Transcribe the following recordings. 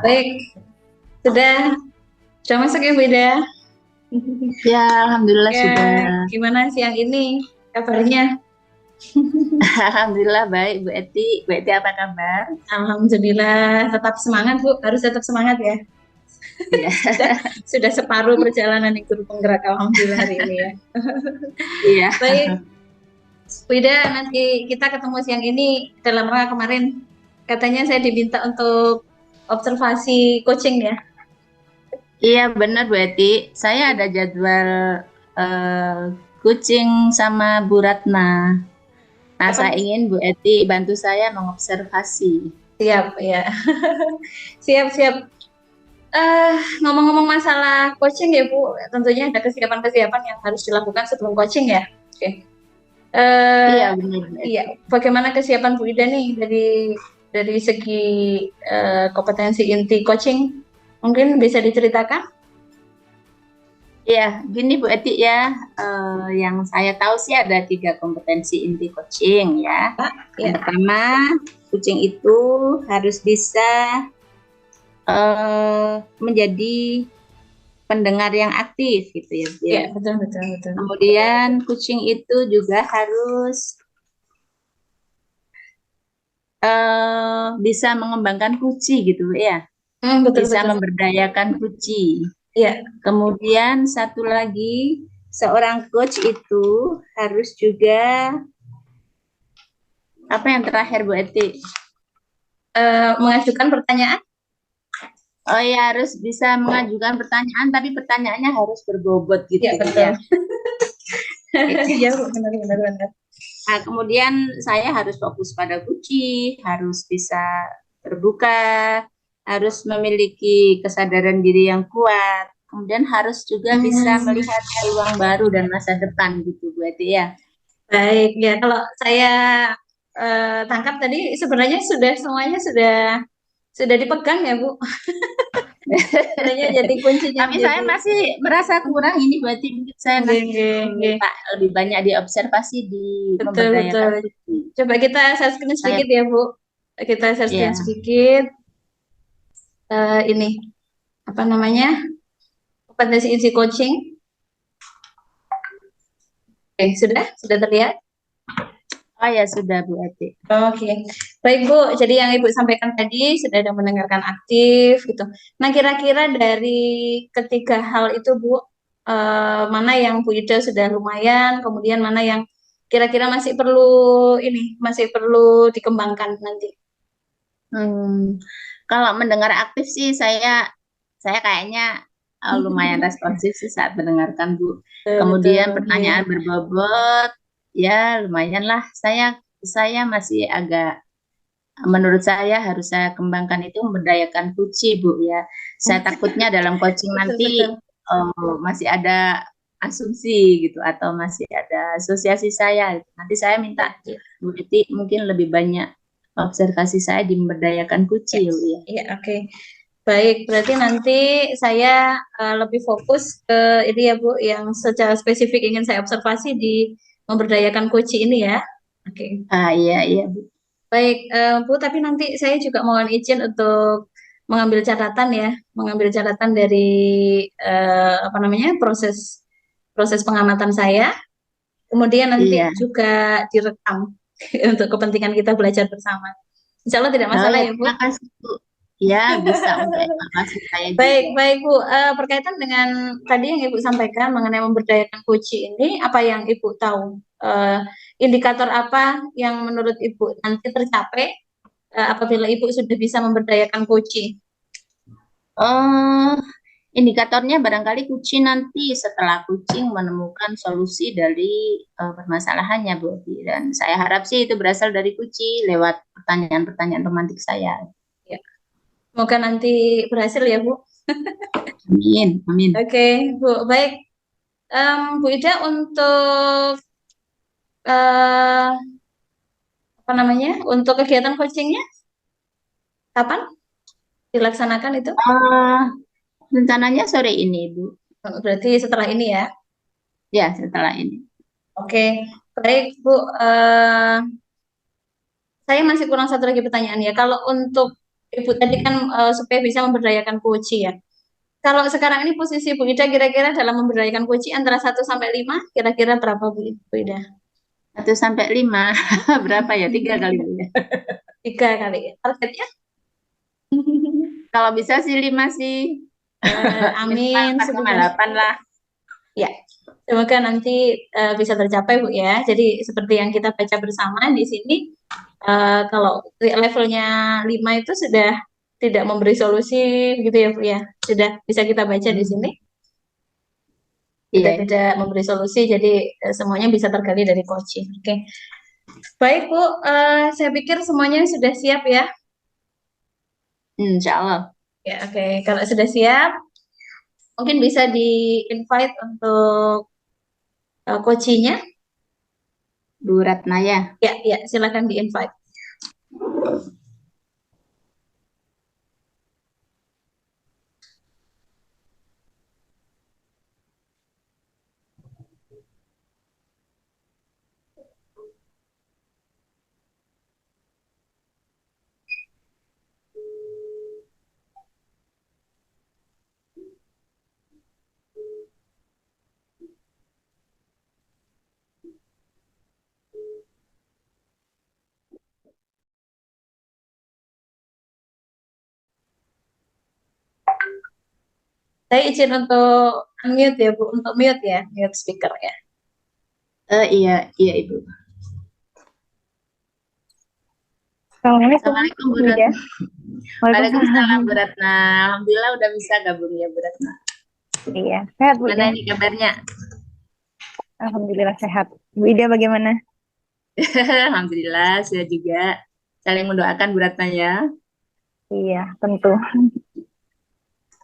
Baik, sudah sudah masuk ya Bu Ida? Ya, alhamdulillah Ya, sudah. gimana siang ini kabarnya? Alhamdulillah baik, Bu Eti. Bu Eti apa kabar? Alhamdulillah, tetap semangat Bu, harus tetap semangat ya. Iya, Sudah, sudah separuh perjalanan di guru penggerak, Alhamdulillah hari ini ya. iya. Baik, Bu Ida, nanti kita ketemu siang ini dalam rangka kemarin. Katanya saya diminta untuk observasi coaching ya. Iya, benar Bu Eti. Saya ada jadwal eh, kucing sama Bu Ratna. Nah, saya Kapan? ingin Bu Eti bantu saya mengobservasi. Siap ya. Siap, siap. Ngomong-ngomong masalah coaching ya Bu, tentunya ada kesiapan-kesiapan yang harus dilakukan sebelum coaching ya. Oke. Iya, Eh, benar Bu iya, Eti. bagaimana kesiapan Bu Ida nih dari segi kompetensi inti coaching? Mungkin bisa diceritakan? Iya, gini Bu Eti ya. Yang saya tahu sih ada 3 kompetensi inti coaching ya. Yang Ya, pertama, kucing itu harus bisa menjadi pendengar yang aktif gitu ya, Bu ya ya. betul betul betul. Kemudian kucing itu juga harus bisa mengembangkan kuci gitu Bu ya, Betul bisa betul. memberdayakan kuci. Ya, Kemudian satu lagi, seorang coach itu harus juga apa yang terakhir Bu Eti? mengajukan pertanyaan. Oh ya, harus bisa mengajukan pertanyaan, tapi pertanyaannya harus berbobot Ya gitu Bu betul. ya. Ya Bu, benar benar benar. Nah, kemudian saya harus fokus pada kunci, harus bisa terbuka, harus memiliki kesadaran diri yang kuat, kemudian harus juga bisa Hmm, melihat peluang baru dan masa depan gitu, Bu Eti ya. baik ya. Kalau saya tangkap tadi sebenarnya sudah semuanya sudah dipegang ya Bu. Sebenarnya jadi kuncinya Tapi saya menjadi. masih merasa kurang ini, berarti mungkin saya Nggih, nanti nggih, nggih. minta lebih banyak diobservasi di Betul, betul. memberdayakan kunci. Coba kita share screen Saya sedikit ya, Bu. Kita share screen ya, sedikit. Ini, apa namanya? Kompetensi isi coaching. Oke, sudah terlihat? oh ya sudah Bu Eti. Oke, baik Bu. Jadi yang Ibu sampaikan tadi sudah ada mendengarkan aktif gitu. Nah, kira-kira dari ketiga hal itu Bu, mana yang Bu Ida sudah lumayan, kemudian mana yang kira-kira masih perlu dikembangkan nanti. Hmm, kalau mendengar aktif sih saya kayaknya lumayan responsif sih saat mendengarkan Bu. Betul, Kemudian betul. pertanyaan berbobot, ya lumayan lah. Saya masih agak menurut saya harus saya kembangkan itu memberdayakan kuci Bu ya. Saya takutnya dalam coaching Betul, nanti betul. masih ada asumsi gitu atau masih ada asosiasi saya. Nanti saya minta Ya, ya, Bu Eti mungkin lebih banyak observasi saya di memberdayakan ya, kucil ya. ya, oke. Baik, berarti nanti saya lebih fokus ke ini ya Bu, yang secara spesifik ingin saya observasi di memberdayakan coach ini ya. Oke. Ah iya iya Bu. Baik, Bu, tapi nanti saya juga mohon izin untuk mengambil catatan ya, mengambil catatan dari apa namanya proses proses pengamatan saya, kemudian nanti Iya. juga direkam untuk kepentingan kita belajar bersama. Insya Allah tidak Oh masalah ya ya Bu. terima kasih Bu. Ya bisa untuk evaluasi saya Baik, juga. baik Bu. Berkaitan dengan tadi yang Ibu sampaikan mengenai memberdayakan kunci ini, apa yang Ibu tahu? Indikator apa yang menurut Ibu nanti tercapai apabila Ibu sudah bisa memberdayakan kunci? Eh indikatornya barangkali kucing nanti setelah kucing menemukan solusi dari permasalahannya Bu. Dan saya harap sih itu berasal dari kucing lewat pertanyaan-pertanyaan romantik saya. Ya, semoga nanti berhasil ya Bu. Amin, amin. Oke, Bu. Baik, Bu Ida untuk eh, apa namanya? Untuk kegiatan coachingnya kapan dilaksanakan itu? Eh rencananya sore ini Bu. Berarti setelah ini ya. Ya setelah ini. Oke, baik Bu. Saya masih kurang satu lagi pertanyaan ya. Kalau untuk Ibu tadi kan supaya bisa memberdayakan Koci ya. Kalau sekarang ini posisi Bu Ida kira-kira dalam memberdayakan Koci antara 1 sampai 5, kira-kira berapa Bu Ida? 1 sampai 5 berapa ya? 3 kali ya. 3 kali ya. Targetnya? Kalau bisa sih 5 sih. Minimal Amin, 4,8 lah. ya. Semoga nanti bisa tercapai Bu ya. Jadi seperti yang kita baca bersama di sini, kalau levelnya 5 itu sudah tidak memberi solusi gitu ya Bu ya. Sudah bisa kita baca di sini. Sudah Iya. tidak memberi solusi, jadi semuanya bisa tergali dari coaching. Oke, baik Bu, saya pikir semuanya sudah siap ya. Insya Allah. Ya, oke. Kalau sudah siap, mungkin bisa di-invite untuk coachingnya. Bu Ratnaya. Ya, ya, silakan di-invite. Saya izin untuk unmute ya Bu, untuk mute ya, mute speaker ya. Iya, iya Ibu. Assalamualaikum Bu Bu Ida. Ratna. Waalaikumsalam Waalaikumsalam. Bu Ratna. Alhamdulillah udah bisa gabung ya Bu Ratna. Iya, sehat Bu Mana Ida. ini kabarnya? Alhamdulillah sehat. Bu Ida bagaimana? Alhamdulillah saya juga. Saling mendoakan Bu Ratna ya. Iya, tentu.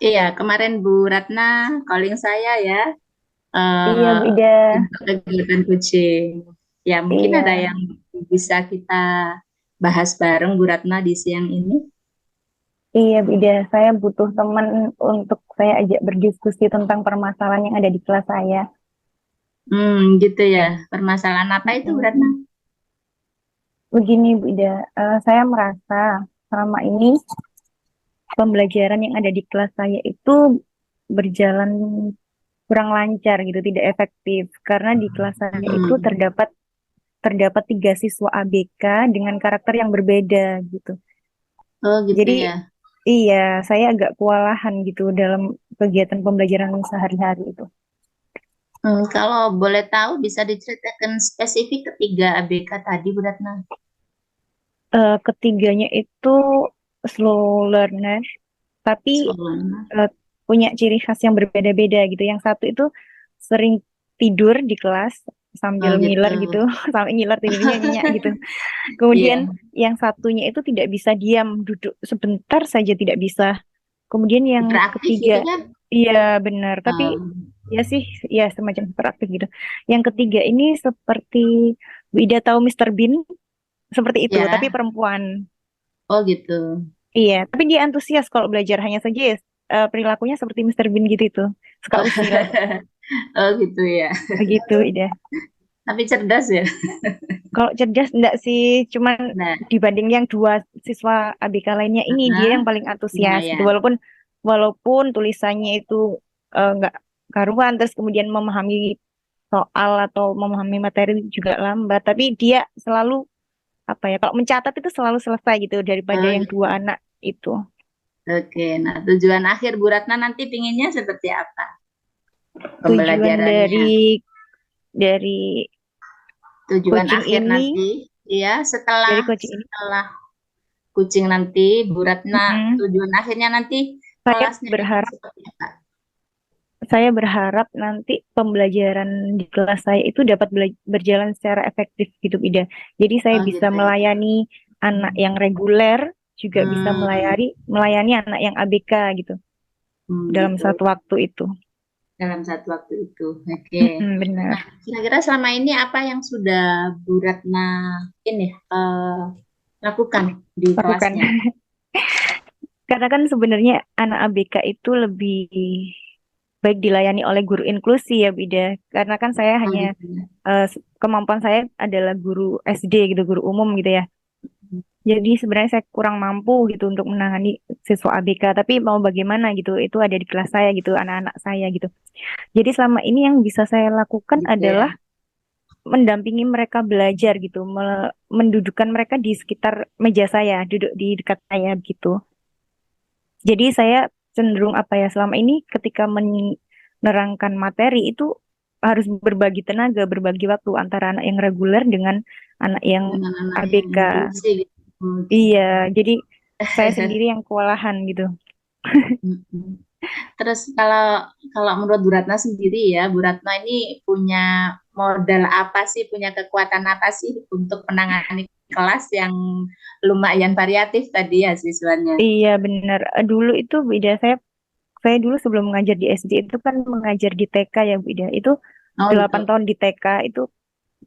Iya, kemarin Bu Ratna calling saya ya. Iya Bu eh Ida. untuk kegiatan coaching. Ya, mungkin ada Iya, yang bisa kita bahas bareng Bu Ratna di siang ini. iya Bu Ida. Saya butuh teman untuk saya ajak berdiskusi tentang permasalahan yang ada di kelas saya. Gitu ya. Permasalahan apa itu Bu Ratna? Mm-mm. Begini Bu Ida, saya merasa selama ini pembelajaran yang ada di kelas saya itu berjalan kurang lancar gitu, tidak efektif. Karena di kelas saya itu Hmm. terdapat 3 siswa ABK dengan karakter yang berbeda gitu. Oh gitu Jadi ya. iya, saya agak kewalahan gitu dalam kegiatan pembelajaran sehari-hari itu. Kalau boleh tahu bisa diceritakan spesifik ketiga ABK tadi Bu Ratna? Ketiganya itu slow learner, tapi Soalnya. eh, punya ciri khas yang berbeda-beda gitu. Yang satu itu sering tidur di kelas sambil Oh gitu. ngiler gitu, sampai ngiler tidurnya nyenyak gitu. Kemudian Iya. yang satunya itu tidak bisa diam, duduk sebentar saja tidak bisa. Kemudian yang Hiperaktif ketiga, gitu kan? iya benar, tapi ya sih, ya semacam hiperaktif gitu. Yang ketiga ini seperti Bu Ida tahu Mr. Bean, seperti itu, tapi Ya. perempuan. Oh gitu. Iya, tapi dia antusias kalau belajar hanya saja ya, perilakunya seperti Mr. Bean gitu itu, suka Oh, usil, oh gitu ya. begitu Ida. Tapi cerdas ya. Kalau cerdas enggak sih, cuman Nah, dibanding yang 2 siswa ABK lainnya ini dia yang paling antusias gitu. lumayan. Walaupun walaupun tulisannya itu enggak karuan, terus kemudian memahami soal atau memahami materi juga lambat, tapi dia selalu apa ya? Kalau mencatat itu selalu selesai gitu daripada Oh yang dua gitu. anak itu. Oke. Nah, tujuan akhir Bu Ratna nanti pinginnya seperti apa Tujuan pembelajarannya? dari Tujuan coaching akhir ini, nanti, ya dari setelah coaching ini, setelah coaching nanti, Bu Ratna mm, tujuan akhirnya nanti saya kelasnya ingin berharap seperti apa? saya berharap nanti pembelajaran di kelas saya itu dapat berjalan secara efektif gitu, Ida. Jadi saya Oh bisa gitu ya. melayani anak yang reguler, juga bisa Hmm, melayani anak yang ABK gitu dalam gitu. satu waktu itu. Dalam satu waktu itu. Oke. Nah, Benar. kira-kira selama ini apa yang sudah Bu Ratna ini lakukan di Lakukan. kelasnya? Karena kan sebenarnya anak ABK itu lebih baik dilayani oleh guru inklusi ya, Bida. Karena kan saya Oh hanya gitu ya. kemampuan saya adalah guru SD gitu, guru umum gitu ya. Jadi sebenarnya saya kurang mampu gitu untuk menangani siswa ABK, tapi mau bagaimana gitu, itu ada di kelas saya gitu, anak-anak saya gitu. Jadi selama ini yang bisa saya lakukan gitu ya. adalah mendampingi mereka belajar gitu, mendudukkan mereka di sekitar meja saya, duduk di dekat saya gitu. Jadi saya cenderung apa ya, selama ini ketika menerangkan materi itu harus berbagi tenaga, berbagi waktu antara anak yang reguler dengan anak yang Dengan anak yang ABK. inklusi gitu. Iya, jadi saya sendiri yang kewalahan gitu. Mm-mm. Terus kalau kalau menurut Bu Ratna sendiri ya, Bu Ratna ini punya modal apa sih, punya kekuatan apa sih untuk menangani kelas yang lumayan variatif tadi ya siswanya? Iya benar. Dulu itu beda saya dulu sebelum mengajar di SD itu kan mengajar di TK ya Bu Ida. Itu Oh 8 gitu. tahun di TK itu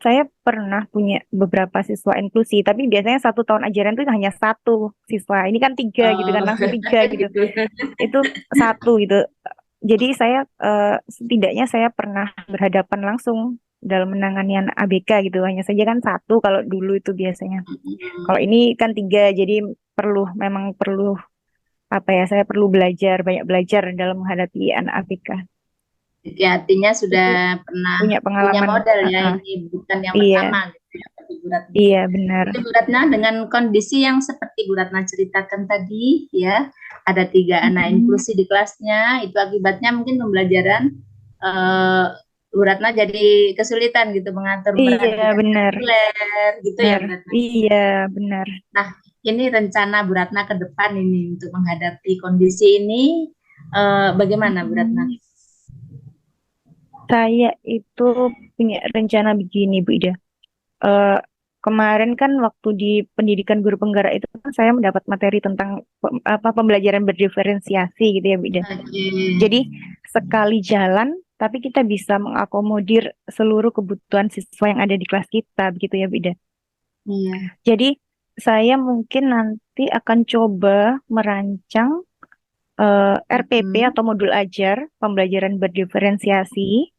saya pernah punya beberapa siswa inklusi, tapi biasanya 1 tahun ajaran itu hanya satu siswa. Ini kan tiga gitu kan, Oh, langsung tiga gitu. gitu. Itu satu gitu. Jadi saya setidaknya saya pernah berhadapan langsung dalam menangani anak ABK gitu. Hanya saja kan satu kalau dulu itu biasanya. Kalau Mm-mm. ini kan tiga, jadi memang perlu apa ya? Saya perlu belajar, banyak belajar dalam menghadapi anak ABK. Jadi artinya sudah Itu pernah punya punya pengalaman. modal ya, Heeh. ini bukan yang Iya, pertama gitu ya bagi Bu Ratna. iya benar. Itu Bu Ratna dengan kondisi yang seperti Bu Ratna ceritakan tadi ya, ada 3 anak Mm-mm. inklusi di kelasnya, itu akibatnya mungkin pembelajaran eh, Bu Ratna jadi kesulitan gitu mengatur Iya memperhatikan benar, reguler gitu ya benar. Bu Ratna. Iya benar. Nah, ini rencana Bu Ratna ke depan ini untuk menghadapi kondisi ini bagaimana Bu Ratna? Mm. Saya itu punya rencana begini, Bu Ida. Eh, Kemarin kan waktu di pendidikan guru penggerak itu kan saya mendapat materi tentang pembelajaran berdiferensiasi gitu ya, Bu Ida. Oke. Jadi sekali jalan, tapi kita bisa mengakomodir seluruh kebutuhan siswa yang ada di kelas kita, begitu ya, Bu Ida. Iya. Jadi saya mungkin nanti akan coba merancang RPP Mm-mm. atau modul ajar pembelajaran berdiferensiasi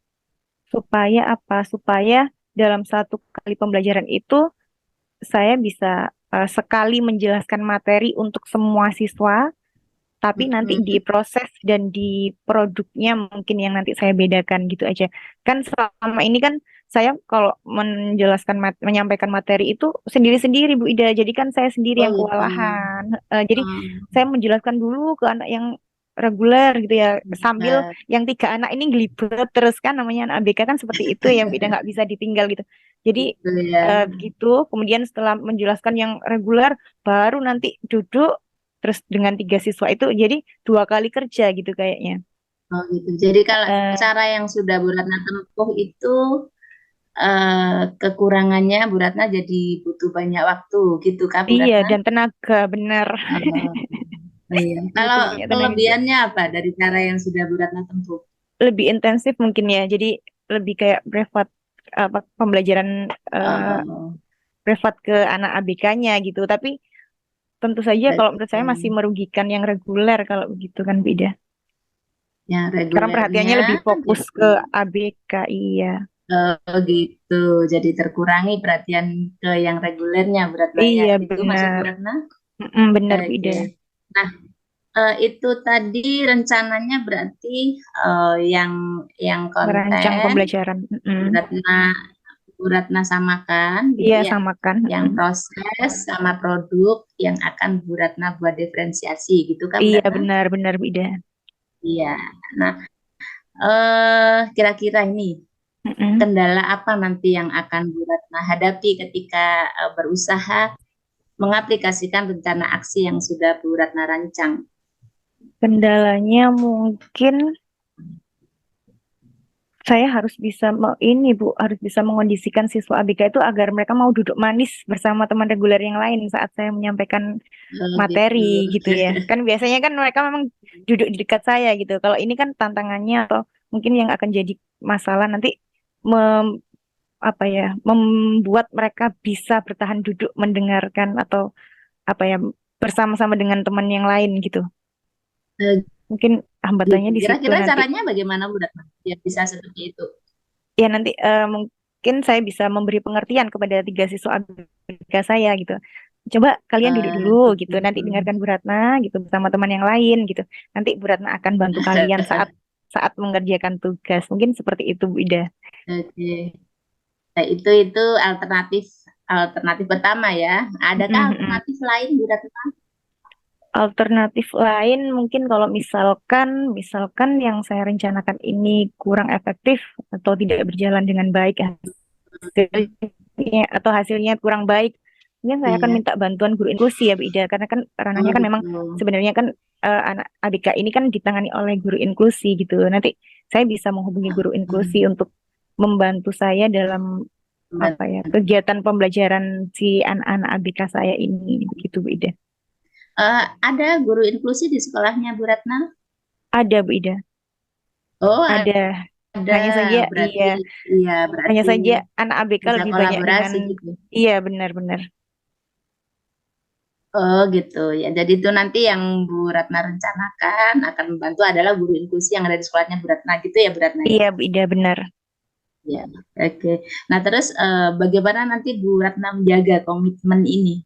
supaya apa? Supaya dalam satu kali pembelajaran itu saya bisa sekali menjelaskan materi untuk semua siswa, tapi nanti Mm-mm. diproses dan di produknya mungkin yang nanti saya bedakan gitu aja. Kan selama ini kan saya kalau menyampaikan materi itu sendiri-sendiri Bu Ida. Jadi kan saya sendiri Oh yang gitu. kewalahan. Jadi Hmm, saya menjelaskan dulu ke anak yang reguler gitu ya, sambil benar. yang 3 anak ini gelibet terus kan, namanya anak ABK kan seperti itu ya Bu Ida, nggak bisa ditinggal gitu. Jadi Gitu ya. begitu. Kemudian setelah menjelaskan yang reguler, baru nanti duduk terus dengan 3 siswa itu jadi 2 kali kerja gitu kayaknya. Oh gitu. Jadi kalau Eh, cara yang sudah Bu Ratna tempuh itu kekurangannya Bu Ratna jadi butuh banyak waktu gitu kah Bu iya Ratna? dan tenaga benar. Oh iya. Kalau Butuh banyak tenaga. kelebihannya apa dari cara yang sudah Bu Ratna tempuh? Lebih intensif mungkin ya. Jadi lebih kayak privat pembelajaran eh, Oh, privat ke anak ABK-nya gitu. Tapi tentu saja kalau menurut saya masih oke. merugikan yang reguler kalau begitu kan beda. Yang Karena regulernya perhatiannya lebih fokus jadi ke ABK, iya. gitu. Jadi terkurangi perhatian ke yang regulernya Bu Ratna ya. Iya Gitu maksud Bu benar. Ratna? Mm-mm, benar beda. Oke. Nah, itu tadi rencananya berarti yang Merancang konten pembelajaran. Bu Mm-mm. Ratna Bu Ratna samakan gitu Iya ya. samakan. Yang Mm-mm. proses sama produk yang akan Bu Ratna buat diferensiasi gitu kan Bu Iya Ratna? benar-benar beda. Iya. Nah, kira-kira ini Mm-mm. kendala apa nanti yang akan Bu Ratna hadapi ketika berusaha mengaplikasikan rencana aksi yang sudah Bu Ratna rancang? Kendalanya mungkin saya harus bisa ini Bu, harus bisa mengondisikan siswa ABK itu agar mereka mau duduk manis bersama teman reguler yang lain saat saya menyampaikan Gitu. materi gitu ya. Kan biasanya kan mereka memang duduk di dekat saya gitu. Kalau ini kan tantangannya atau mungkin yang akan jadi masalah nanti mem- apa ya, membuat mereka bisa bertahan duduk mendengarkan atau apa ya, bersama-sama dengan teman yang lain gitu. Eh, Mungkin hambatannya gitu. di situ Kira-kira nanti. caranya bagaimana Bu Ratna? Ya bisa seperti itu. Ya nanti mungkin saya bisa memberi pengertian kepada 3 siswa ABK saya gitu. coba kalian duduk dulu gitu, nanti Betul. dengarkan Bu Ratna gitu bersama teman yang lain gitu. Nanti Bu Ratna akan bantu kalian saat saat mengerjakan tugas. Mungkin seperti itu Bu Ida. Oke. Nah, itu alternatif alternatif pertama ya. Adakah Mm-mm. alternatif lain Bu Ratna? Alternatif lain mungkin kalau misalkan yang saya rencanakan ini kurang efektif atau tidak berjalan dengan baik hasilnya atau hasilnya kurang baik, mungkin saya akan Iya. minta bantuan guru inklusi ya Bu Ida, karena kan Oh ranahnya kan memang gitu. sebenarnya kan anak ABK ini kan ditangani oleh guru inklusi gitu. Nanti saya bisa menghubungi guru inklusi untuk membantu saya dalam apa ya kegiatan pembelajaran si anak-anak ABK saya ini gitu Bu Ida. Ada guru inklusi di sekolahnya Bu Ratna? Ada Bu Ida, Oh, ada. ada. Hanya saja Berarti iya, iya hanya berarti saja anak ABK bisa lebih banyak dengan kolaborasi gitu. iya benar-benar. Oh gitu ya. Jadi itu nanti yang Bu Ratna rencanakan akan membantu adalah guru inklusi yang ada di sekolahnya Bu Ratna gitu ya Bu Ratna ya. Iya Bu Ida benar. Ya, oke. Nah terus bagaimana nanti Bu Ratna menjaga komitmen ini?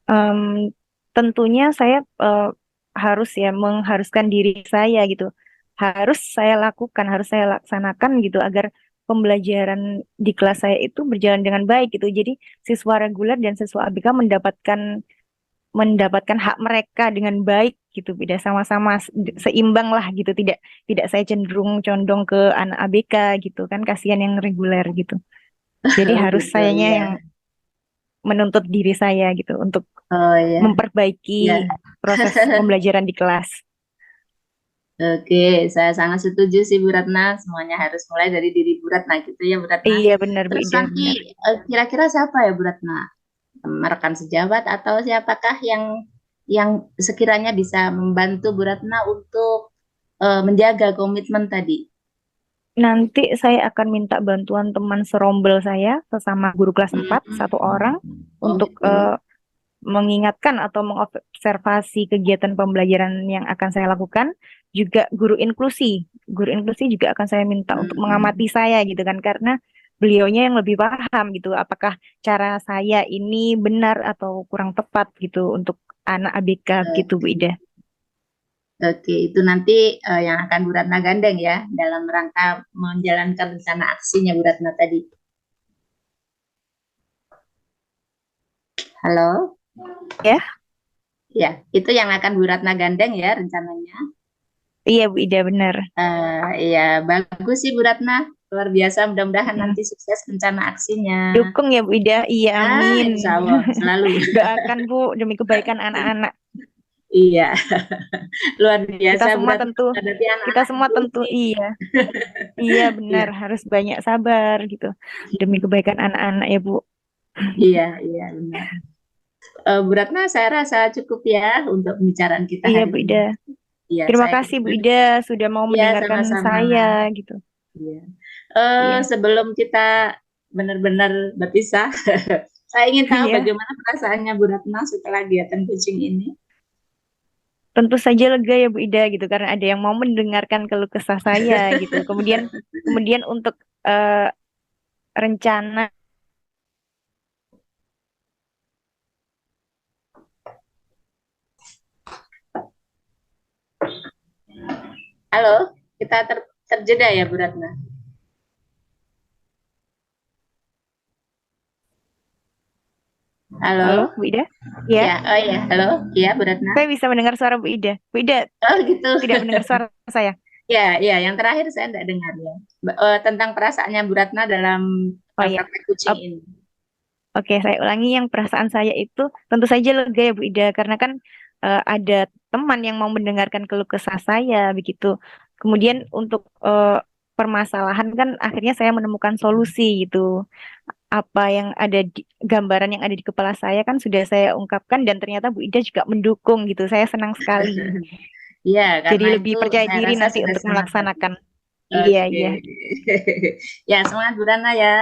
Em, tentunya saya harus ya mengharuskan diri saya gitu. Harus saya lakukan, harus saya laksanakan gitu agar pembelajaran di kelas saya itu berjalan dengan baik gitu. Jadi siswa reguler dan siswa ABK mendapatkan hak mereka dengan baik gitu. Beda sama-sama seimbang lah gitu. Tidak saya cenderung condong ke anak ABK gitu kan, kasihan yang reguler gitu. Jadi Oh harus gitu sayanya ya. yang menuntut diri saya gitu untuk Oh ya. memperbaiki Ya. proses pembelajaran di kelas. Oke, saya sangat setuju sih Bu Ratna. Semuanya harus mulai dari diri Bu Ratna gitu ya Bu Ratna. Iya benar Bu Terus Ida nanti benar. kira-kira siapa ya Bu Ratna? Rekan sejawat atau siapakah yang sekiranya bisa membantu Bu Ratna untuk menjaga komitmen tadi? Nanti saya akan minta bantuan teman serombel saya sesama guru kelas 4 satu orang Hmm. Oh untuk gitu. mengingatkan atau mengobservasi kegiatan pembelajaran yang akan saya lakukan. Juga guru inklusi. Guru inklusi juga akan saya minta untuk mengamati Hmm. saya gitu kan karena beliaunya yang lebih paham gitu apakah cara saya ini benar atau kurang tepat gitu untuk anak ABK gitu Bu Ida. Oke, itu nanti yang akan Bu Ratna gandeng ya dalam rangka menjalankan rencana aksinya Bu Ratna tadi. Halo? Ya, Ya, itu yang akan Bu Ratna gandeng ya rencananya. iya Bu Ida benar. Iya, bagus sih Bu Ratna. Luar biasa, mudah-mudahan Mm. nanti sukses rencana aksinya. Dukung ya Bu Ida, iya amin. Insya Allah, selalu. Doakan Bu demi kebaikan anak-anak. Iya, luar Kita biasa Bu semua Ratna tentu, menghadapi kita anak-anak semua tentu inklusif. iya, iya benar Iya, harus banyak sabar gitu demi kebaikan anak-anak ya Bu. iya, iya, benar. Bu Ratna, saya rasa cukup ya untuk pembicaraan kita Iya hari Bu ini. Ida. Iya, Terima saya kasih Bu kebetulan. Ida sudah mau Iya, mendengarkan sama-sama. saya gitu. Iya. Iya, Sebelum kita benar-benar berpisah, saya ingin tahu iya. bagaimana perasaannya Bu Ratna setelah kegiatan coaching ini. Tentu saja lega ya Bu Ida gitu karena ada yang mau mendengarkan keluh kesah saya gitu. Kemudian kemudian untuk eh, rencana Halo, kita terjeda ya Bu Ratna. halo Halo, Bu Ida. Ya, ya, oh ya, halo, ya Bu Ratna. saya bisa mendengar suara Bu Ida. Bu Ida Oh gitu. tidak mendengar suara saya. Ya, ya, yang terakhir saya tidak dengar ya. Tentang perasaannya Bu Ratna dalam Oh ya. praktek coaching ini. Oke, saya ulangi yang perasaan saya itu tentu saja lega ya Bu Ida karena kan ada teman yang mau mendengarkan keluh kesah saya begitu. Kemudian untuk permasalahan kan akhirnya saya menemukan solusi gitu. Apa yang ada di gambaran yang ada di kepala saya kan sudah saya ungkapkan dan ternyata Bu Ida juga mendukung gitu. Saya senang sekali. Iya, Jadi karena lebih itu percaya saya diri rasa nanti sudah untuk sangat bagus. melaksanakan. Iya, Oke. iya. Ya, semangat Bu Ratna ya.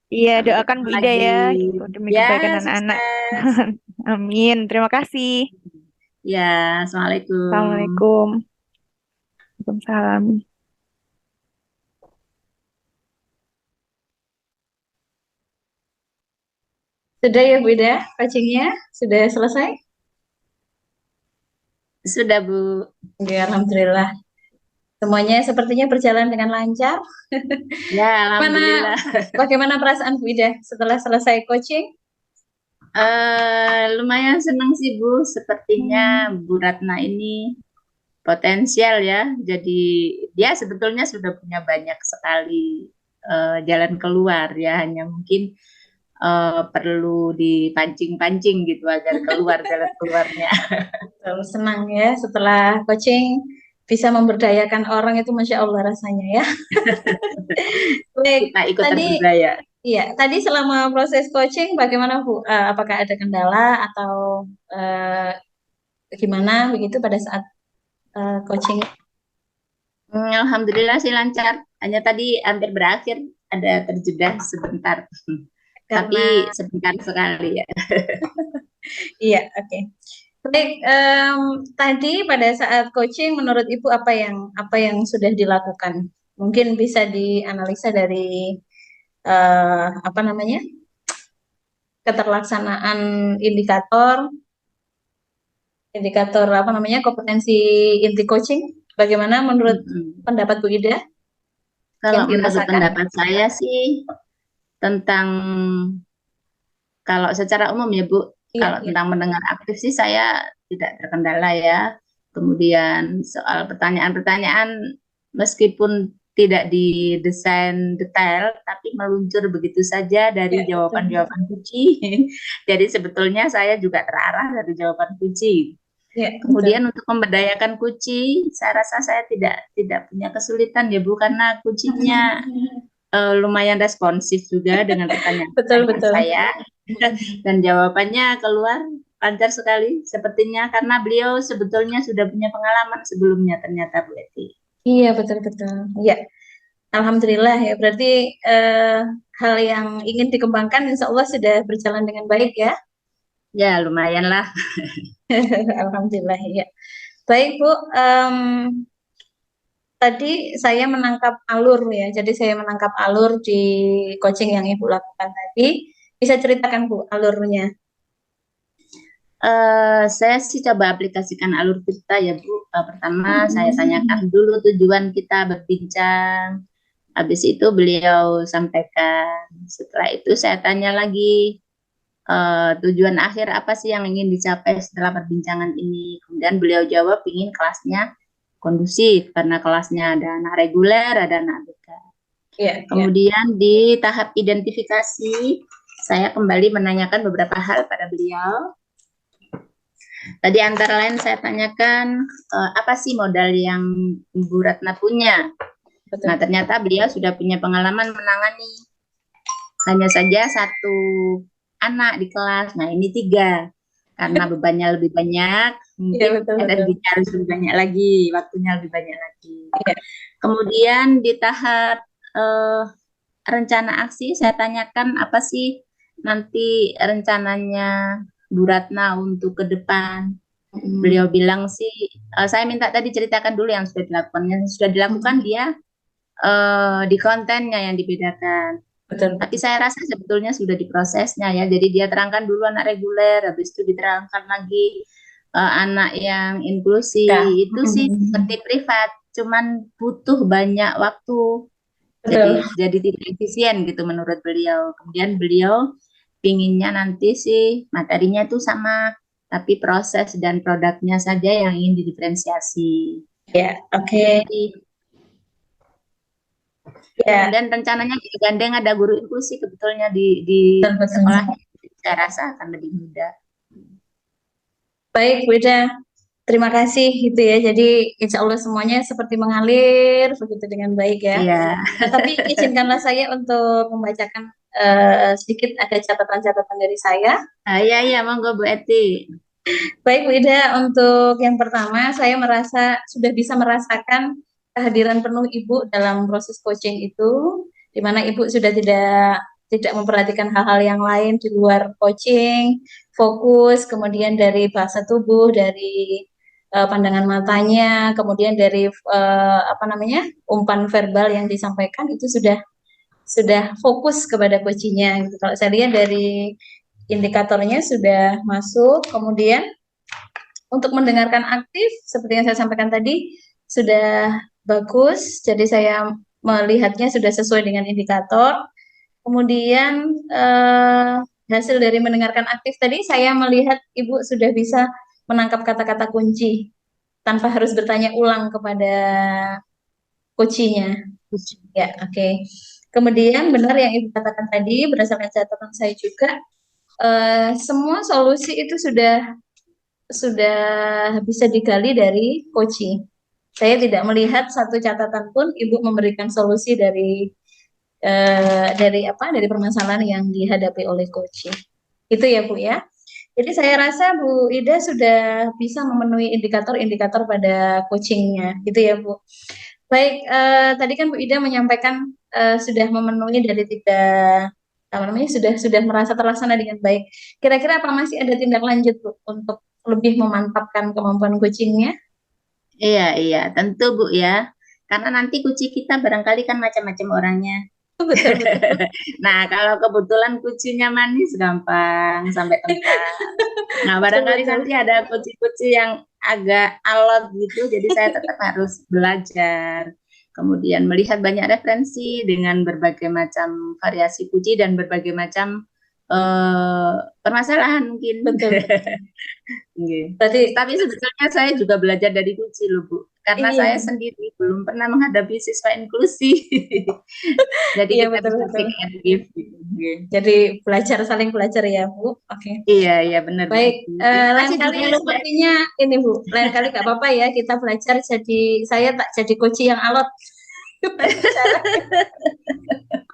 Iya, Sampai doakan ketemu Bu Ida lagi. ya gitu demi Ya, kebaikan anak-anak. sukses. Amin. Terima kasih. Ya, Assalamualaikum. Assalamualaikum. Waalaikumsalam. Sudah ya Bu Ida, coachingnya sudah selesai? Sudah, Bu. Oke, alhamdulillah. Semuanya sepertinya berjalan dengan lancar. Ya, alhamdulillah. Bagaimana perasaan Bu Ida setelah selesai coaching? Lumayan senang sih Bu, sepertinya Bu Ratna ini potensial ya. Jadi dia sebetulnya sudah punya banyak sekali jalan keluar ya, hanya mungkin perlu dipancing-pancing gitu agar keluar jalan keluarnya. Senang ya setelah coaching bisa memberdayakan orang itu Masya Allah rasanya ya. Baik, Kita ikut tadi terbudaya. iya, tadi selama proses coaching bagaimana Bu? Apakah ada kendala atau gimana begitu pada saat coaching? Alhamdulillah sih lancar. Hanya tadi hampir berakhir, ada terjeda sebentar. Tapi Karena sebentar sekali ya. iya, oke. Baik, tadi pada saat coaching menurut Ibu apa yang sudah dilakukan? Mungkin bisa dianalisa dari apa namanya? Keterlaksanaan indikator indikator apa namanya? Kompetensi inti coaching. Bagaimana menurut pendapat Bu Ida Kalau yang menurut dirasakan? pendapat saya sih tentang kalau secara umum ya Bu, Iya, kalau iya. tentang mendengar aktif sih saya tidak terkendala ya. Kemudian soal pertanyaan-pertanyaan meskipun tidak didesain detail, tapi meluncur begitu saja dari Iya, betul. jawaban-jawaban kunci. Jadi sebetulnya saya juga terarah dari jawaban kunci. Iya, Kemudian untuk memberdayakan kunci, saya rasa saya tidak punya kesulitan ya Bu, karena kuncinya lumayan responsif juga dengan betul, pertanyaan-pertanyaan betul. saya dan jawabannya keluar lancar sekali sepertinya karena beliau sebetulnya sudah punya pengalaman sebelumnya ternyata Bu Eti. Iya, betul, betul. Iya, alhamdulillah ya. Berarti hal yang ingin dikembangkan insya Allah sudah berjalan dengan baik ya. Ya lumayan lah. Alhamdulillah ya. Baik Bu, tadi saya menangkap alur ya. Jadi saya menangkap alur di coaching yang Ibu lakukan tadi. Bisa ceritakan Bu alurnya? Saya sih coba aplikasikan alur kita ya Bu. Pertama saya tanyakan dulu tujuan kita berbincang. Habis itu beliau sampaikan. Setelah itu saya tanya lagi tujuan akhir apa sih yang ingin dicapai setelah perbincangan ini. Kemudian beliau jawab ingin kelasnya kondusif karena kelasnya ada anak reguler, ada anak BK. Iya, Kemudian di tahap identifikasi saya kembali menanyakan beberapa hal pada beliau. Tadi antara lain saya tanyakan apa sih modal yang Bu Ratna punya. betul. Nah ternyata beliau sudah punya pengalaman menangani hanya saja satu anak di kelas. Nah ini 3 karena bebannya lebih banyak, mungkin Iya, betul, betul. energinya harus lebih banyak lagi, waktunya lebih banyak lagi. Iya. Kemudian di tahap rencana aksi saya tanyakan apa sih nanti rencananya Bu Ratna untuk ke depan. Beliau bilang sih, saya minta tadi ceritakan dulu yang sudah dilakukan. Yang sudah dilakukan dia di kontennya yang dibedakan. Betul. Tapi saya rasa sebetulnya sudah diprosesnya ya. Jadi dia terangkan dulu anak reguler, habis itu diterangkan lagi anak yang inklusi. Ya. Itu sih seperti privat, cuman butuh banyak waktu. Betul. Jadi tidak efisien gitu menurut beliau. Kemudian beliau pinginnya nanti sih materinya itu sama, tapi proses dan produknya saja yang ingin didiferensiasi. Ya, oke. Ya. Dan rencananya digandeng ada guru inklusi sebetulnya di sekolahnya. Saya rasa akan lebih mudah. Baik, Bu Ida. Terima kasih gitu ya. Jadi insya Allah semuanya seperti mengalir begitu dengan baik ya. Iya. Tapi izinkanlah saya untuk membacakan sedikit ada catatan-catatan dari saya. Iya, monggo Bu Eti. Baik Bu Ida, untuk yang pertama saya merasa sudah bisa merasakan kehadiran penuh Ibu dalam proses coaching itu, di mana Ibu sudah tidak memperhatikan hal-hal yang lain di luar coaching, fokus, kemudian dari bahasa tubuh, dari pandangan matanya, kemudian dari umpan verbal yang disampaikan itu sudah fokus kepada coachingnya. Gitu. Kalau saya lihat dari indikatornya sudah masuk. Kemudian untuk mendengarkan aktif, seperti yang saya sampaikan tadi, sudah bagus. Jadi saya melihatnya sudah sesuai dengan indikator. Kemudian hasil dari mendengarkan aktif tadi, saya melihat Ibu sudah bisa menangkap kata-kata kunci tanpa harus bertanya ulang kepada coachnya. Ya, oke. Kemudian benar yang Ibu katakan tadi, berdasarkan catatan saya juga, semua solusi itu sudah bisa digali dari coaching. Saya tidak melihat satu catatan pun Ibu memberikan solusi dari permasalahan yang dihadapi oleh coaching. Itu ya Bu ya. Jadi saya rasa Bu Ida sudah bisa memenuhi indikator-indikator pada coachingnya, gitu ya Bu. Baik, tadi kan Bu Ida menyampaikan sudah memenuhi dari tiga apa namanya sudah merasa terlaksana dengan baik. Kira-kira apa masih ada tindak lanjut Bu untuk lebih memantapkan kemampuan coachingnya? Iya, tentu Bu ya. Karena nanti kucing kita barangkali kan macam-macam orangnya. Betul. Nah, kalau kebetulan kucingnya manis, gampang sampai tempat. Nah, barangkali Betul. nanti ada kucing-kucing yang agak alot gitu, jadi saya tetap harus belajar. Kemudian melihat banyak referensi dengan berbagai macam variasi kucing dan berbagai macam permasalahan mungkin. Betul. Okay. Berarti Tapi sebetulnya saya juga belajar dari kucing loh Bu, karena iya. saya sendiri belum pernah menghadapi siswa inklusi. Jadi Iya, kita bisa betul. take and give gitu. Okay. Jadi saling belajar ya Bu. Oke. Iya benar. Baik, Terima lain kasih kali juga loh, Mbak. sepertinya ini Bu, lain kali nggak apa-apa ya kita belajar saya tak jadi coach yang alot.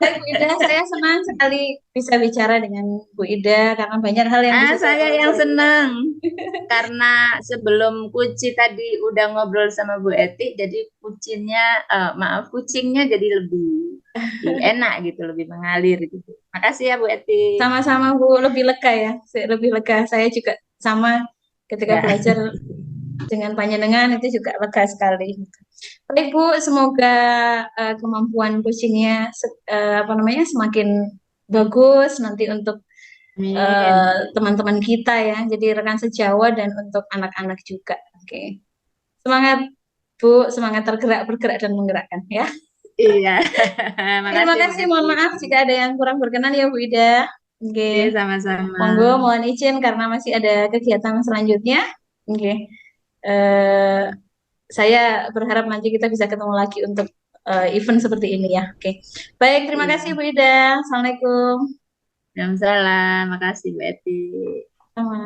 Baik Bu Ida, saya senang sekali bisa bicara dengan Bu Ida karena banyak hal yang bisa saya Saya yang pelajari. senang karena sebelum kucing tadi udah ngobrol sama Bu Eti, jadi kucingnya jadi lebih enak gitu, lebih mengalir gitu. Makasih ya Bu Eti. Sama-sama Bu, lebih lega ya, lebih lega. Saya juga sama ketika Ya. belajar dengan panjenengan itu juga lega sekali. Baik Bu, semoga kemampuan coachingnya semakin bagus nanti untuk Amin. teman-teman kita ya, jadi rekan sejawat dan untuk anak-anak juga. Oke. Semangat Bu, semangat bergerak dan menggerakkan ya. Iya. Terima Makasih Bu kasih, mohon Eti. maaf jika ada yang kurang berkenan ya Bu Ida. Iya, Oke. sama-sama. Monggo mohon izin karena masih ada kegiatan selanjutnya. Oke. Eh, saya berharap nanti kita bisa ketemu lagi untuk event seperti ini ya. Oke. Baik, terima Iya. kasih Bu Ida. Assalamualaikum. Waalaikumsalam. Makasih Bu Eti. Sama.